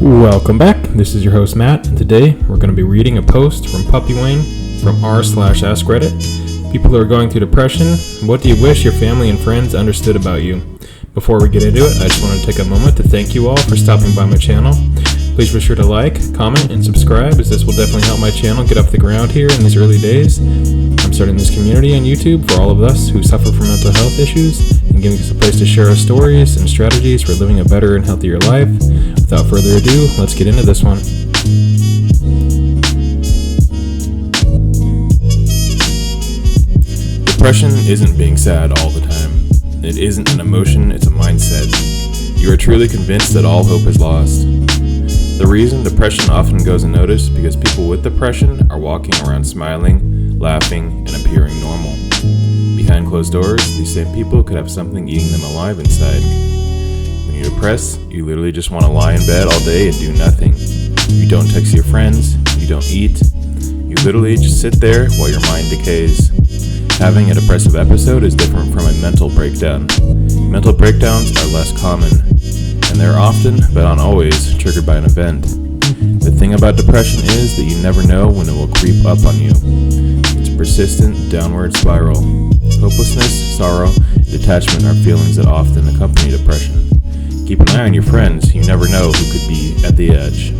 Welcome back. This is your host Matt, and today we're going to be reading a post from Puppy Wayne from r/AskReddit. People who are going through depression, what do you wish your family and friends understood about you? Before we get into it, I just want to take a moment to thank you all for stopping by my channel. Please be sure to like, comment, and subscribe, as this will definitely help my channel get off the ground here in these early days. I'm starting this community on YouTube for all of us who suffer from mental health issues and giving us a place to share our stories and strategies for living a better and healthier life. Without further ado, let's get into this one. Depression isn't being sad all the time. It isn't an emotion, it's a mindset. You are truly convinced that all hope is lost. The reason depression often goes unnoticed because people with depression are walking around smiling, laughing, and appearing normal. Behind closed doors, these same people could have something eating them alive inside. When you're depressed, you literally just want to lie in bed all day and do nothing. You don't text your friends, you don't eat. You literally just sit there while your mind decays. Having a depressive episode is different from a mental breakdown. Mental breakdowns are less common, and they're often, but not always, triggered by an event. The thing about depression is that you never know when it will creep up on you. It's a persistent downward spiral. Hopelessness, sorrow, and detachment are feelings that often accompany depression. Keep an eye on your friends. You never know who could be at the edge.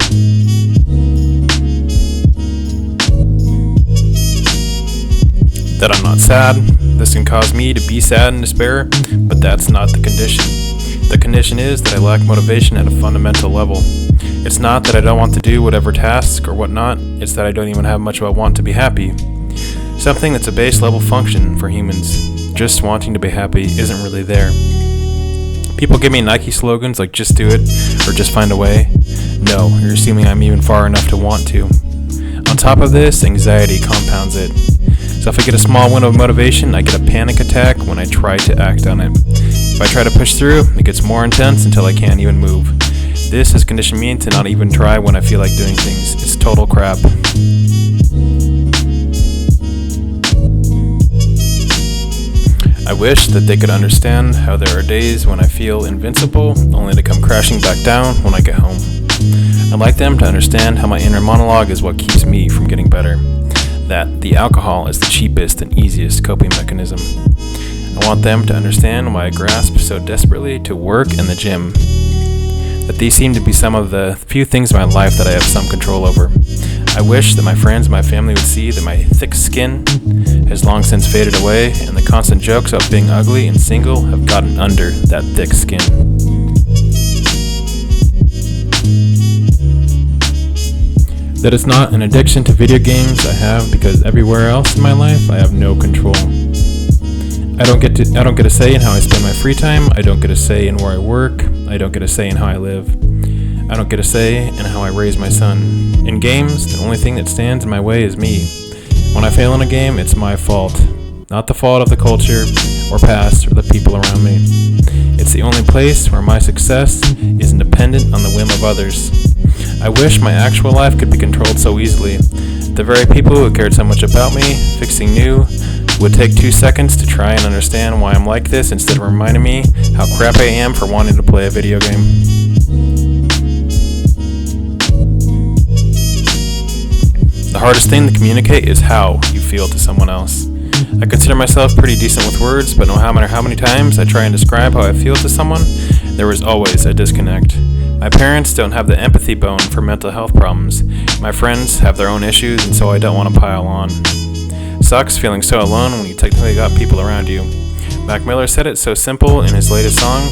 That I'm not sad. This can cause me to be sad and despair, but that's not the condition. The condition is that I lack motivation at a fundamental level. It's not that I don't want to do whatever task or whatnot, it's that I don't even have much of a want to be happy. Something that's a base level function for humans. Just wanting to be happy isn't really there. People give me Nike slogans like just do it or just find a way. No, you're assuming I'm even far enough to want to. On top of this, anxiety compounds it. So if I get a small window of motivation, I get a panic attack when I try to act on it. If I try to push through, it gets more intense until I can't even move. This has conditioned me to not even try when I feel like doing things. It's total crap. I wish that they could understand how there are days when I feel invincible, only to come crashing back down when I get home. I'd like them to understand how my inner monologue is what keeps me from getting better. That the alcohol is the cheapest and easiest coping mechanism. I want them to understand why I grasp so desperately to work and the gym. That these seem to be some of the few things in my life that I have some control over. I wish that my friends and my family would see that my thick skin has long since faded away, and the constant jokes about being ugly and single have gotten under that thick skin. That it's not an addiction to video games I have because everywhere else in my life I have no control. I don't get a say in how I spend my free time. I don't get a say in where I work. I don't get a say in how I live. I don't get a say in how I raise my son. In games, the only thing that stands in my way is me. When I fail in a game, it's my fault. Not the fault of the culture, or past, or the people around me. It's the only place where my success is independent on the whim of others. I wish my actual life could be controlled so easily. The very people who cared so much about me, fixing new, would take 2 seconds to try and understand why I'm like this instead of reminding me how crap I am for wanting to play a video game. The hardest thing to communicate is how you feel to someone else. I consider myself pretty decent with words, but no matter how many times I try and describe how I feel to someone, there is always a disconnect. My parents don't have the empathy bone for mental health problems. My friends have their own issues, and so I don't want to pile on. Sucks feeling so alone when you technically got people around you. Mac Miller said it so simple in his latest song,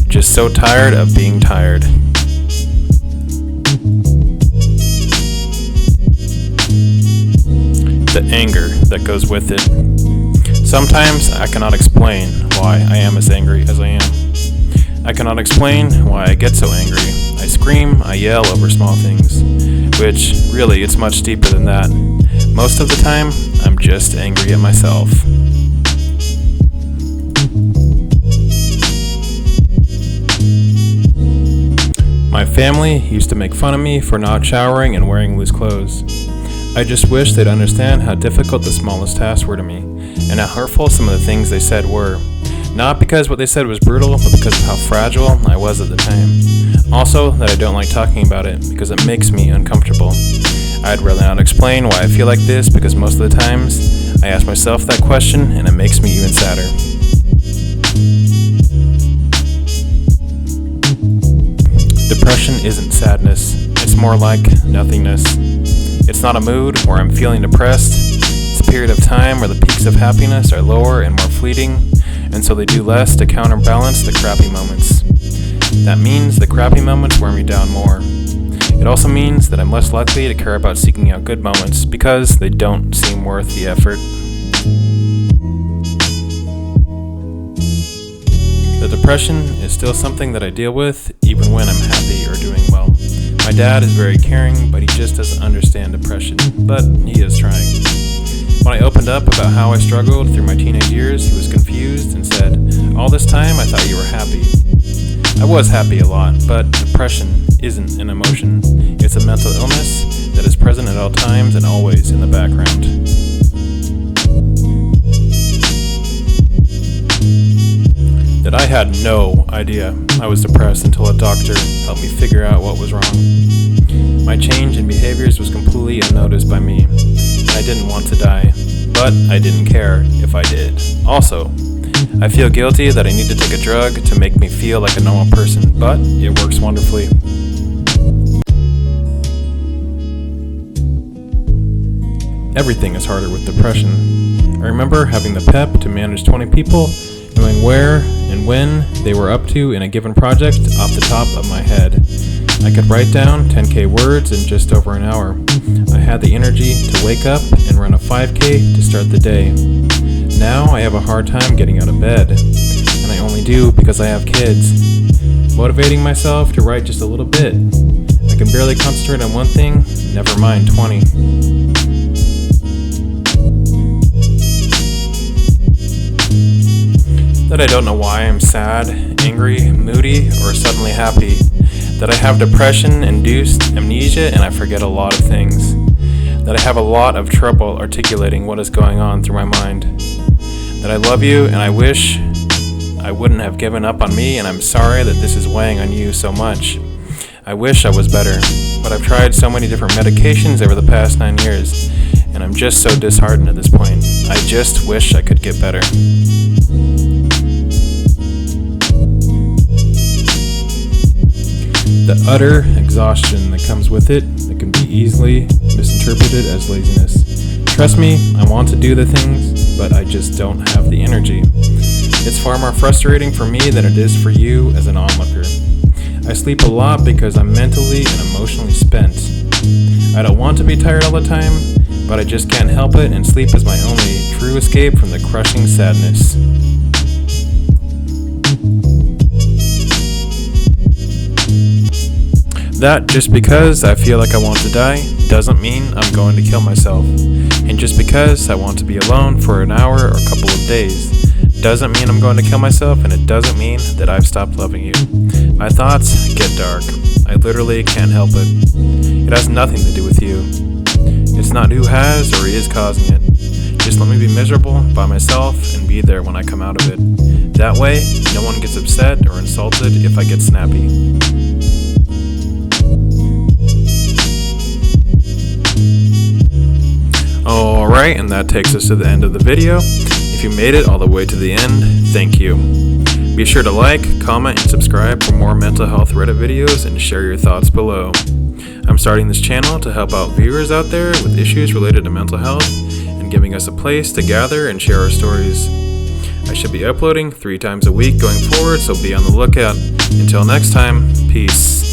just so tired of being tired. The anger that goes with it. Sometimes I cannot explain why I am as angry as I am. I cannot explain why I get so angry. I scream, I yell over small things, which really it's much deeper than that. Most of the time, I'm just angry at myself. My family used to make fun of me for not showering and wearing loose clothes. I just wish they'd understand how difficult the smallest tasks were to me, and how hurtful some of the things they said were. Not because what they said was brutal, but because of how fragile I was at the time. Also, that I don't like talking about it because it makes me uncomfortable. I'd rather not explain why I feel like this because most of the times I ask myself that question and it makes me even sadder. Depression isn't sadness, it's more like nothingness. It's not a mood where I'm feeling depressed. It's a period of time where the peaks of happiness are lower and more fleeting, and so they do less to counterbalance the crappy moments. That means the crappy moments wear me down more. It also means that I'm less likely to care about seeking out good moments because they don't seem worth the effort. The depression is still something that I deal with even when I'm happy or doing well. My dad is very caring, but he just doesn't understand depression, but he is trying. When I opened up about how I struggled through my teenage years, he was confused and said, "All this time I thought you were happy." I was happy a lot, but depression isn't an emotion. It's a mental illness that is present at all times and always in the background. That I had no idea I was depressed until a doctor helped me figure out what was wrong. My change in behaviors was completely unnoticed by me, and I didn't want to die, but I didn't care if I did. Also, I feel guilty that I need to take a drug to make me feel like a normal person, but it works wonderfully. Everything is harder with depression. I remember having the pep to manage 20 people, knowing where and when they were up to in a given project off the top of my head. I could write down 10K words in just over an hour. I had the energy to wake up and run a 5K to start the day. Now I have a hard time getting out of bed, and I only do because I have kids. Motivating myself to write just a little bit. I can barely concentrate on one thing, never mind 20. That I don't know why I'm sad, angry, moody, or suddenly happy. That I have depression-induced amnesia and I forget a lot of things. That I have a lot of trouble articulating what is going on through my mind. That I love you and I wish I wouldn't have given up on me, and I'm sorry that this is weighing on you so much. I wish I was better, but I've tried so many different medications over the past 9 years, and I'm just so disheartened at this point. I just wish I could get better. The utter exhaustion that comes with it that can be easily misinterpreted as laziness. Trust me, I want to do the things, but I just don't have the energy. It's far more frustrating for me than it is for you as an onlooker. I sleep a lot because I'm mentally and emotionally spent. I don't want to be tired all the time, but I just can't help it, and sleep is my only true escape from the crushing sadness. That just because I feel like I want to die doesn't mean I'm going to kill myself. And just because I want to be alone for an hour or a couple of days doesn't mean I'm going to kill myself, and it doesn't mean that I've stopped loving you. My thoughts get dark. I literally can't help it. It has nothing to do with you. It's not who has or is causing it. Just let me be miserable by myself and be there when I come out of it. That way, no one gets upset or insulted if I get snappy. Alright, and that takes us to the end of the video. If you made it all the way to the end, thank you. Be sure to like, comment, and subscribe for more mental health Reddit videos, and share your thoughts below. I'm starting this channel to help out viewers out there with issues related to mental health and giving us a place to gather and share our stories. I should be uploading 3 times a week going forward, so be on the lookout. Until next time, peace.